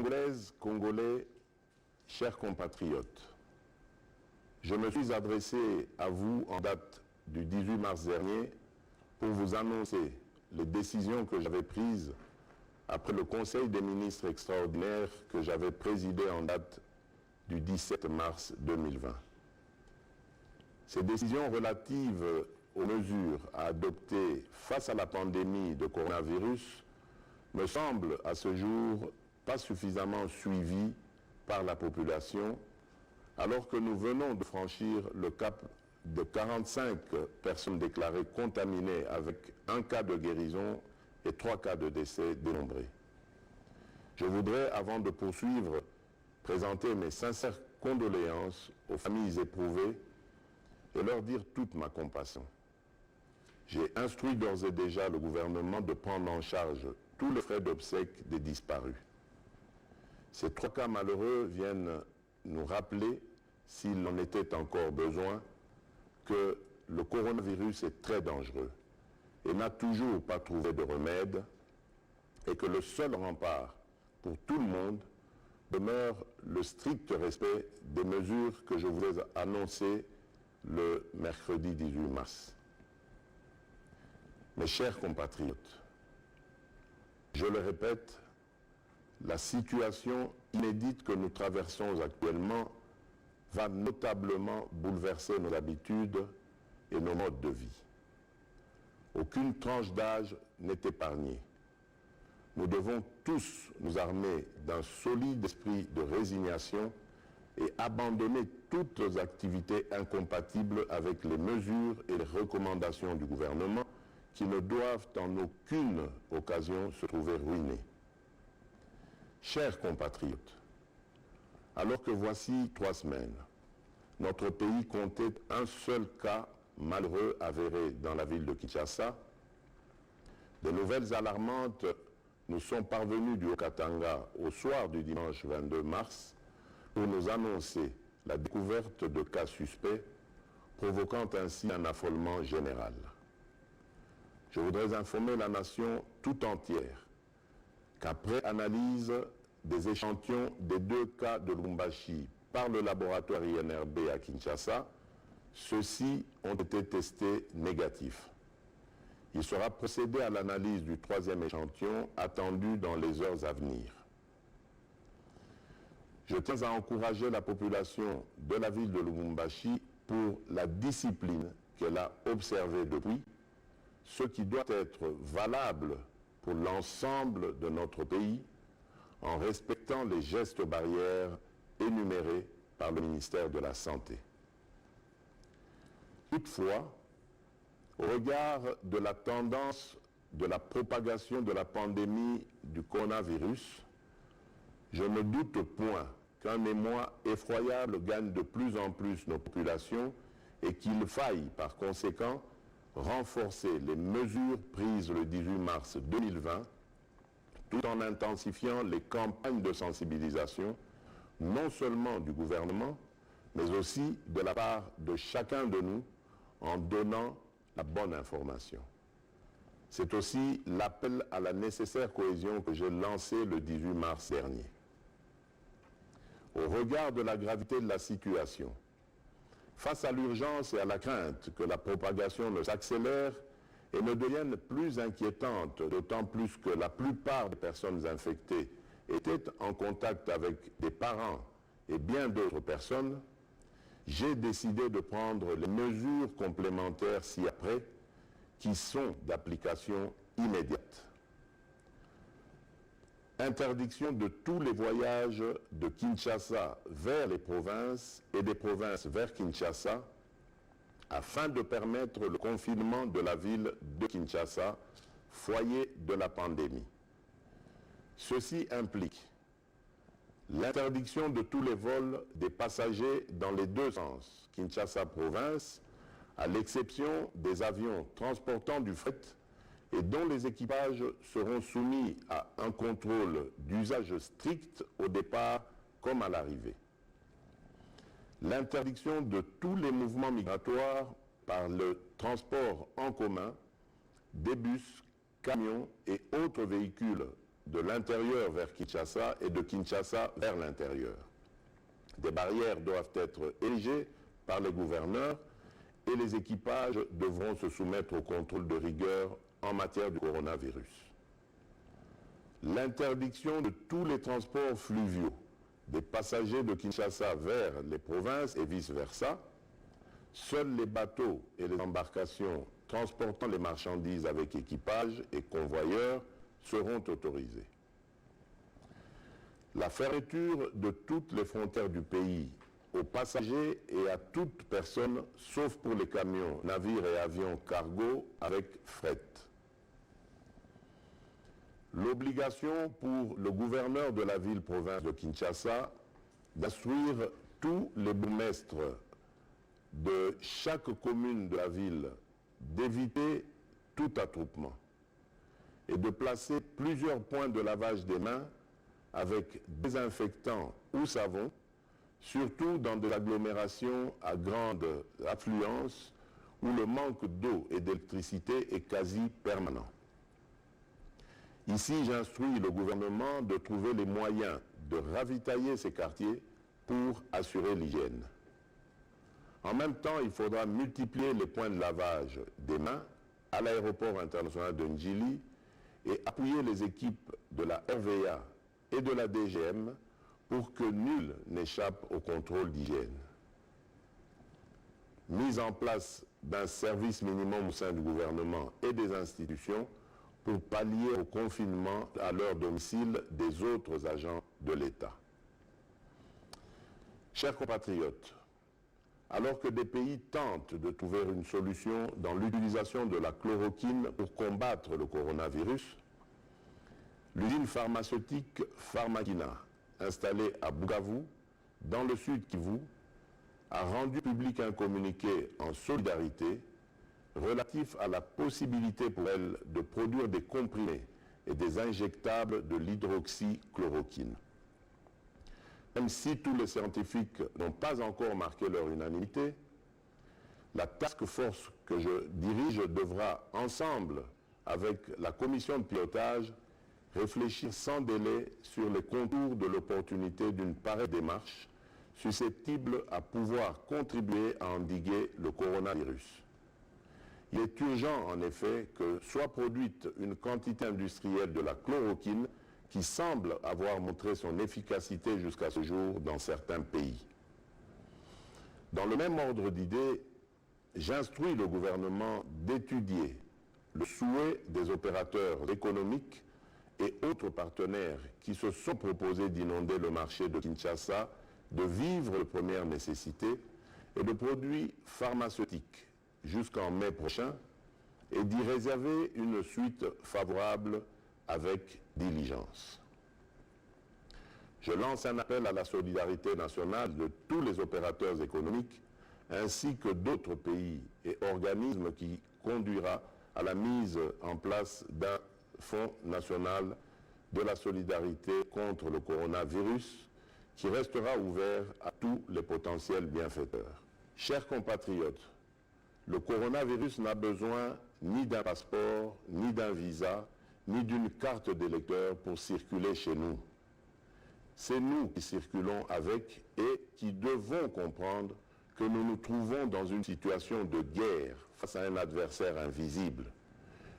Congolaises, Congolais, chers compatriotes, je me suis adressé à vous en date du 18 mars dernier pour vous annoncer les décisions que j'avais prises après le Conseil des ministres extraordinaire que j'avais présidé en date du 17 mars 2020. Ces décisions relatives aux mesures à adopter face à la pandémie de coronavirus me semblent à ce jour pas suffisamment suivies par la population, alors que nous venons de franchir le cap de 45 personnes déclarées contaminées avec un cas de guérison et 3 cas de décès dénombrés. Je voudrais, avant de poursuivre, présenter mes sincères condoléances aux familles éprouvées et leur dire toute ma compassion. J'ai instruit d'ores et déjà le gouvernement de prendre en charge tous les frais d'obsèques des disparus. Ces 3 cas malheureux viennent nous rappeler, s'il en était encore besoin, que le coronavirus est très dangereux et n'a toujours pas trouvé de remède, et que le seul rempart pour tout le monde demeure le strict respect des mesures que je voulais annoncer le mercredi 18 mars. Mes chers compatriotes, je le répète, la situation inédite que nous traversons actuellement va notablement bouleverser nos habitudes et nos modes de vie. Aucune tranche d'âge n'est épargnée. Nous devons tous nous armer d'un solide esprit de résignation et abandonner toutes les activités incompatibles avec les mesures et les recommandations du gouvernement qui ne doivent en aucune occasion se trouver ruinées. Chers compatriotes, alors que voici 3 semaines, notre pays comptait un seul cas malheureux avéré dans la ville de Kinshasa, des nouvelles alarmantes nous sont parvenues du Haut-Katanga au soir du dimanche 22 mars pour nous annoncer la découverte de cas suspects, provoquant ainsi un affolement général. Je voudrais informer la nation tout entière qu'après analyse des échantillons des 2 cas de Lubumbashi par le laboratoire INRB à Kinshasa, ceux-ci ont été testés négatifs. Il sera procédé à l'analyse du 3e échantillon attendu dans les heures à venir. Je tiens à encourager la population de la ville de Lubumbashi pour la discipline qu'elle a observée depuis, ce qui doit être valable pour l'ensemble de notre pays, en respectant les gestes barrières énumérés par le ministère de la Santé. Toutefois, au regard de la tendance de la propagation de la pandémie du coronavirus, je ne doute point qu'un émoi effroyable gagne de plus en plus nos populations et qu'il faille, par conséquent, renforcer les mesures prises le 18 mars 2020, tout en intensifiant les campagnes de sensibilisation, non seulement du gouvernement, mais aussi de la part de chacun de nous, en donnant la bonne information. C'est aussi l'appel à la nécessaire cohésion que j'ai lancé le 18 mars dernier. Au regard de la gravité de la situation, face à l'urgence et à la crainte que la propagation ne s'accélère et ne devienne plus inquiétante, d'autant plus que la plupart des personnes infectées étaient en contact avec des parents et bien d'autres personnes, j'ai décidé de prendre les mesures complémentaires ci-après qui sont d'application immédiate. Interdiction de tous les voyages de Kinshasa vers les provinces et des provinces vers Kinshasa afin de permettre le confinement de la ville de Kinshasa, foyer de la pandémie. Ceci implique l'interdiction de tous les vols des passagers dans les 2 sens, Kinshasa province, à l'exception des avions transportant du fret et dont les équipages seront soumis à un contrôle d'usage strict au départ comme à l'arrivée. L'interdiction de tous les mouvements migratoires par le transport en commun, des bus, camions et autres véhicules de l'intérieur vers Kinshasa et de Kinshasa vers l'intérieur. Des barrières doivent être érigées par les gouverneurs et les équipages devront se soumettre au contrôle de rigueur en matière de coronavirus. L'interdiction de tous les transports fluviaux des passagers de Kinshasa vers les provinces et vice-versa. Seuls les bateaux et les embarcations transportant les marchandises avec équipage et convoyeurs seront autorisés. La fermeture de toutes les frontières du pays aux passagers et à toute personne, sauf pour les camions, navires et avions cargo avec fret. L'obligation pour le gouverneur de la ville-province de Kinshasa d'instruire tous les bourgmestres de chaque commune de la ville d'éviter tout attroupement et de placer plusieurs points de lavage des mains avec désinfectant ou savon, surtout dans des agglomérations à grande affluence où le manque d'eau et d'électricité est quasi permanent. Ici, j'instruis le gouvernement de trouver les moyens de ravitailler ces quartiers pour assurer l'hygiène. En même temps, il faudra multiplier les points de lavage des mains à l'aéroport international de Ndjili et appuyer les équipes de la RVA et de la DGM pour que nul n'échappe au contrôle d'hygiène. Mise en place d'un service minimum au sein du gouvernement et des institutions pour pallier au confinement à leur domicile des autres agents de l'État. Chers compatriotes, alors que des pays tentent de trouver une solution dans l'utilisation de la chloroquine pour combattre le coronavirus, l'usine pharmaceutique Pharmakina, installée à Bukavu, dans le sud Kivu, a rendu public un communiqué en solidarité relatif à la possibilité pour elle de produire des comprimés et des injectables de l'hydroxychloroquine. Même si tous les scientifiques n'ont pas encore marqué leur unanimité, la task force que je dirige devra, ensemble avec la commission de pilotage, réfléchir sans délai sur les contours de l'opportunité d'une pareille démarche susceptible à pouvoir contribuer à endiguer le coronavirus. Il est urgent, en effet, que soit produite une quantité industrielle de la chloroquine qui semble avoir montré son efficacité jusqu'à ce jour dans certains pays. Dans le même ordre d'idées, j'instruis le gouvernement d'étudier le souhait des opérateurs économiques et autres partenaires qui se sont proposés d'inonder le marché de Kinshasa de vivres de première nécessité et de produits pharmaceutiques jusqu'en mai prochain et d'y réserver une suite favorable avec diligence. Je lance un appel à la solidarité nationale de tous les opérateurs économiques ainsi que d'autres pays et organismes qui conduira à la mise en place d'un Fonds national de la solidarité contre le coronavirus qui restera ouvert à tous les potentiels bienfaiteurs. Chers compatriotes, le coronavirus n'a besoin ni d'un passeport, ni d'un visa, ni d'une carte d'électeur pour circuler chez nous. C'est nous qui circulons avec et qui devons comprendre que nous nous trouvons dans une situation de guerre face à un adversaire invisible.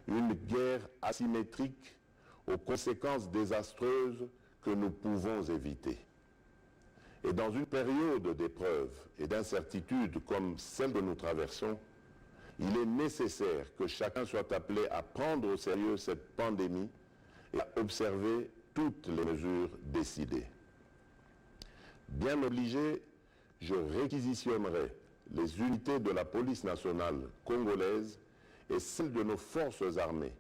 Une guerre asymétrique aux conséquences désastreuses que nous pouvons éviter. Et dans une période d'épreuve et d'incertitude comme celle que nous traversons, il est nécessaire que chacun soit appelé à prendre au sérieux cette pandémie et à observer toutes les mesures décidées. Bien obligé, je réquisitionnerai les unités de la police nationale congolaise et celles de nos forces armées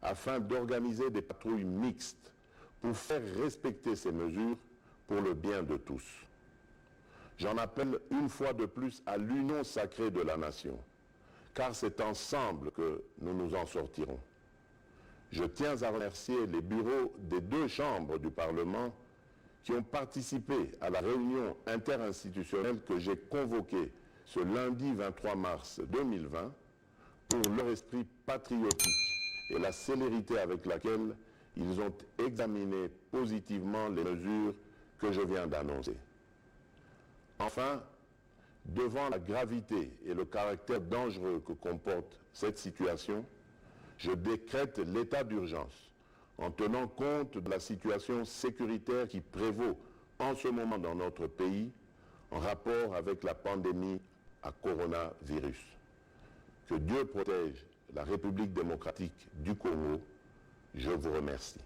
afin d'organiser des patrouilles mixtes pour faire respecter ces mesures pour le bien de tous. J'en appelle une fois de plus à l'union sacrée de la nation, car c'est ensemble que nous nous en sortirons. Je tiens à remercier les bureaux des deux chambres du Parlement qui ont participé à la réunion interinstitutionnelle que j'ai convoquée ce lundi 23 mars 2020 pour leur esprit patriotique et la célérité avec laquelle ils ont examiné positivement les mesures que je viens d'annoncer. Enfin, devant la gravité et le caractère dangereux que comporte cette situation, je décrète l'état d'urgence en tenant compte de la situation sécuritaire qui prévaut en ce moment dans notre pays en rapport avec la pandémie à coronavirus. Que Dieu protège la République démocratique du Congo. Je vous remercie.